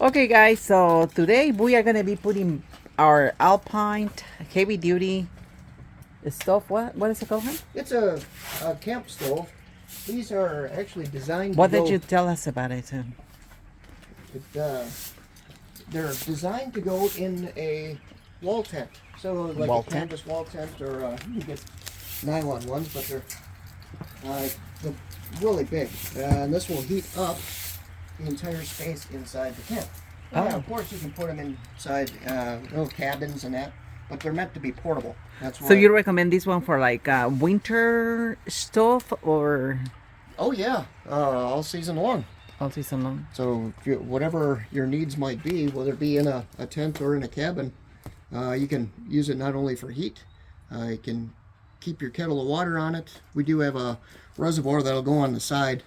Okay, guys, so today we are gonna be putting our Alpine heavy duty stove. What is it called, huh? It's a camp stove. These are actually designed What to did go. you tell us about it? It, they're designed to go in a wall tent. So like Wall a tent? canvas wall tent, or you get nylon ones, but they're really big. And this will heat up the entire space inside the tent. Oh. Yeah, of course you can put them inside little cabins and that, but they're meant to be portable. That's So why. you recommend this one for like a winter stove or Oh yeah, all season long. all season long? So whatever your needs might be, whether it be in a tent or in a cabin, you can use it not only for heat, you can keep your kettle of water on it. We do have a reservoir that'll go on the side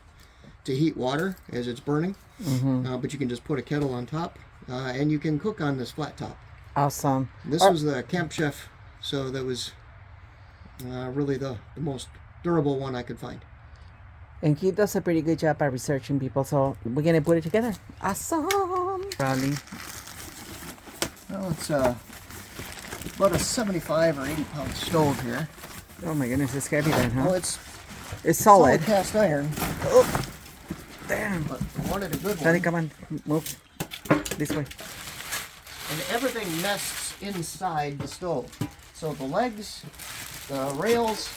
to heat water as it's burning, but you can just put a kettle on top, and you can cook on this flat top. Awesome. This was the Camp Chef, so that was really the most durable one I could find. And he does a pretty good job at researching people, so we're gonna put it together. Awesome. Probably. Well, it's about a 75 or 80 pound stove here. Oh my goodness, it's heavy then, huh? Well, it's It's solid. cast iron, Oh, damn. but I wanted a good Daddy, one. come on, move this way. And everything nests inside the stove. So the legs, the rails,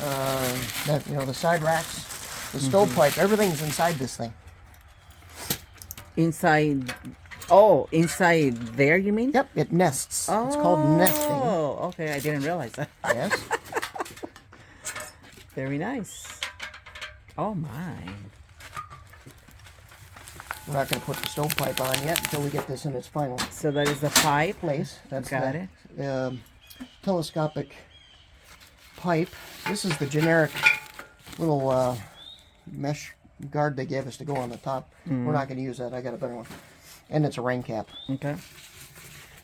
the side racks, the stovepipe, everything's inside this thing. Inside. Oh, inside there, you mean? Yep, it nests. It's called nesting. Oh, okay. I didn't realize that. Yes. Very nice. Oh my. We're not going to put the stovepipe on yet until we get this in its final So that is the pipe. place. That's Got the telescopic pipe. This is the generic little mesh guard they gave us to go on the top. We're not going to use that. I got a better one. And it's a rain cap. Okay.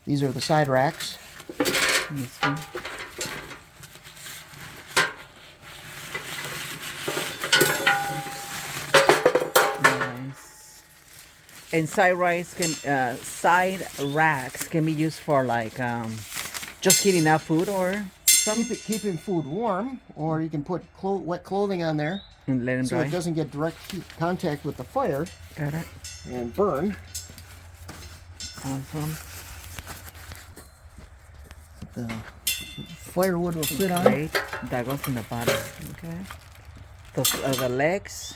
These are the side racks. Let me see. Nice. And side racks can be used for like just heating up food or something. Keeping food warm, or you can put wet clothing on there And let them so dry. it doesn't get direct heat contact with the fire Got it. and burn. Awesome. The firewood will sit on. Great. That goes in the bottom. Okay. Those are the legs.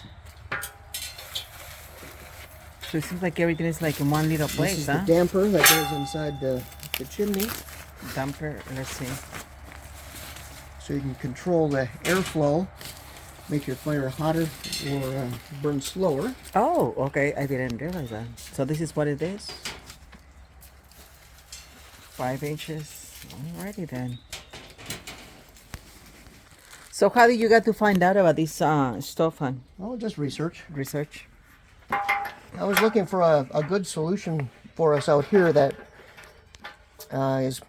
So it seems like everything is like in one little This place, is huh? the damper that goes inside the chimney, Damper. Let's see. so you can control the airflow, make your fire hotter or burn slower. Oh, okay. I didn't realize that. So this is what it is. 5 inches. Alrighty then. So how did you get to find out about this stuff and Well, just research. research? I was looking for a good solution for us out here that is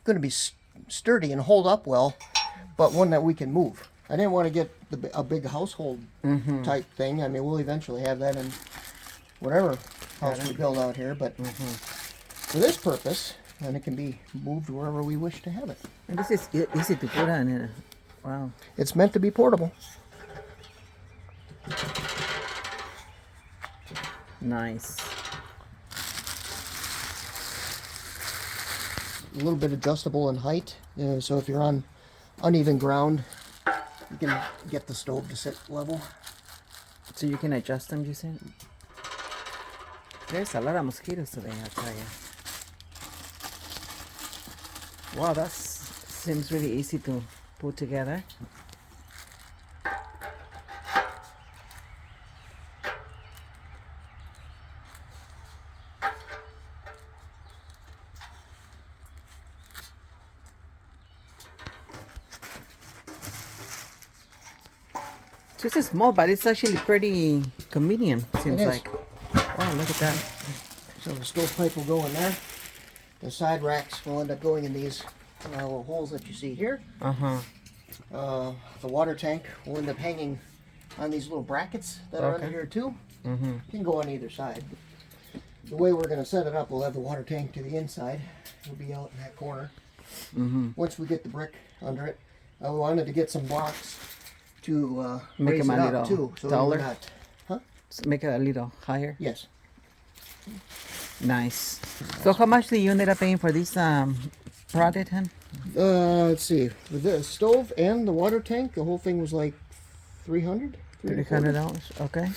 going to be sturdy and hold up well, but one that we can move. I didn't want to get a big household type thing. I mean, we'll eventually have that in whatever house we build out here, but for this purpose, and it can be moved wherever we wish to have it. And this is easy to put on it. Wow. It's meant to be portable. Nice. A little bit adjustable in height, so if you're on uneven ground, you can get the stove to sit level. So you can adjust them, you said? There's a lot of mosquitoes today, I'll tell you. Wow, that seems really easy to put together. So it's small, but it's actually pretty convenient, seems It is. like. Wow, look at that. So the stovepipe will go in there. The side racks will end up going in these little holes that you see here. Uh-huh. The water tank will end up hanging on these little brackets that are under Okay. here too. You can go on either side. the way we're going to set it up, we'll have the water tank to the inside. It'll be out in that corner. Once we get the brick under it, I wanted to get some blocks to Make raise them it a up little too. So taller? we're not, huh? Make it a little higher. Yes. Nice. So how much did you ended up paying for this project, hun? Let's see. With the stove and the water tank, the whole thing was like $300. $300. Okay.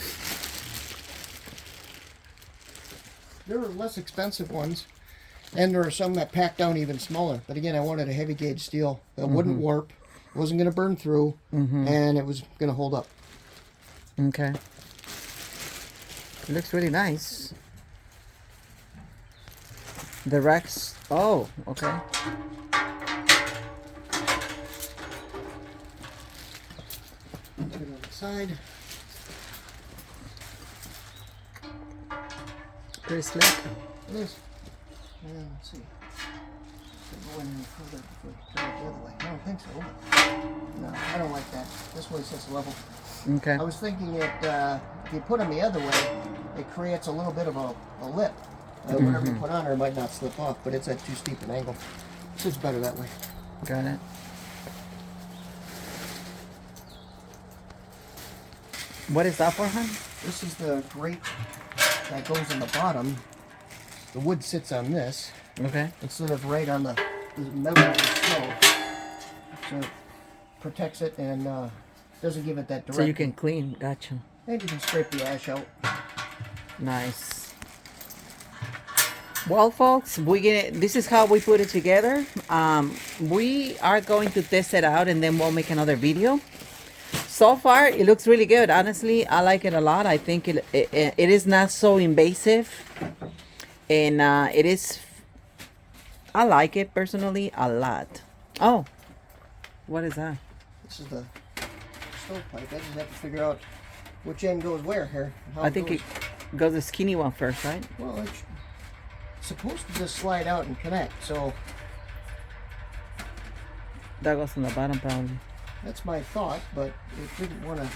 There were less expensive ones, and there are some that packed down even smaller. But again, I wanted a heavy gauge steel that wouldn't warp, wasn't going to burn through, and it was going to hold up. Okay. It looks really nice. The racks. Oh, okay. Put it on the side. Pretty slick. It is. And let's see. Go in further before you turn it the other way. I don't think so. No, I don't like that. This way sits level. Okay. I was thinking that if you put them the other way, it creates a little bit of a lip. Whatever you put on there might not slip off, but it's at too steep an angle. So it's better that way. Got it. What is that for, hun? This is the grate that goes in the bottom. The wood sits on this Okay. instead of right on the metal of the stove. So it protects it and doesn't give it that direct. So you can clean. Gotcha. And you can scrape the ash out. Nice. Well, folks, this is how we put it together. We are going to test it out and then we'll make another video. So far, it looks really good. Honestly, I like it a lot. I think it is not so invasive. And it is, I like it personally a lot. Oh, what is that? This is the stovepipe. I just have to figure out which end goes where here. I think it goes the skinny one first, right? Well, it's supposed to just slide out and connect, so That goes on the bottom probably. that's my thought, but it didn't want to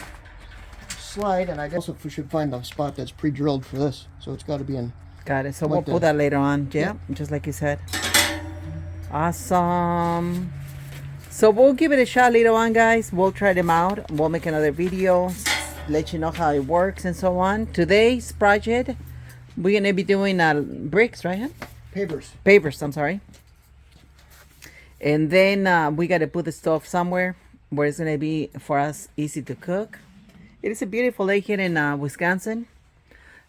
slide, and I guess if we should find a spot that's pre-drilled for this, so it's got to be in. Got it. So we'll Like pull that. that later on. Yeah, just like you said. Awesome. So we'll give it a shot later on, guys. We'll try them out. We'll make another video, let you know how it works and so on. Today's project, we're gonna be doing bricks, right? Huh? Pavers. Pavers, I'm sorry. And then we gotta put the stove somewhere where it's gonna be for us easy to cook. It is a beautiful lake here in Wisconsin.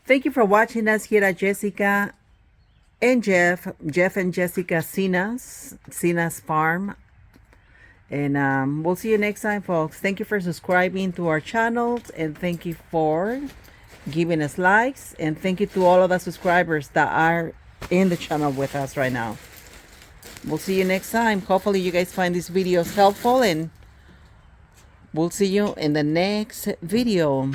Thank you for watching us here at Jessica and Jeff and Jessica Sinna's farm. And we'll see you next time, folks. Thank you for subscribing to our channels, and thank you for giving us likes, and thank you to all of the subscribers that are in the channel with us right now. We'll see you next time. Hopefully you guys find these videos helpful, and we'll see you in the next video.